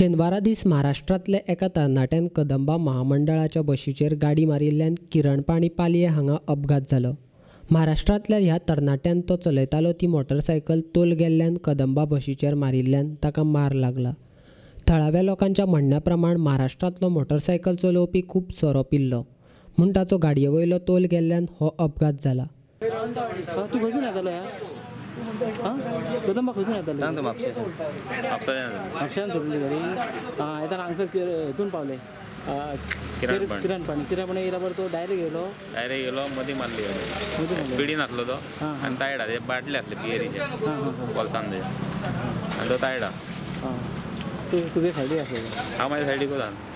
शेनवारा दीस महाराष्ट्रांतल्या एका तरणाट्यान कदंबा महामंडळाच्या बशीचेर गाडी मारिल्ल्यान किरणपाणी पालये हांगा अपघात जालो. महाराष्ट्रांतल्या ह्या तरणाट्यान तो चलयतालो ती मोटरसायकल तोल गेल्ल्यान कदंबा बशीचेर मारिल्ल्यान ताका मार लागला. थळाव्या लोकांच्या म्हणण्या प्रमाण महाराष्ट्रांतलो मोटरसायकल चलोवपी खूब सोरो पिल्लो म्हूण ताचो गाडयेवयलो तोल गेल्ल्यान हो अपघात जाला. तू खंयसून येतालो कदंबा खंयसून येतालो? सांगतो म्हापशाच्यान सोडली गाडी. येताना हांगसर हितून पावले किरणपाणी येयला तो डायरेक्ट गेलो मदीं मारली स्पिडीन आसलो तो आनी तायडा ते बाटले आसले पियेरीचे कोलसान तेजे आनी तो तायडा. तुगे सायडीक आसलो? हांव म्हाज्या सायडीकूच आसा.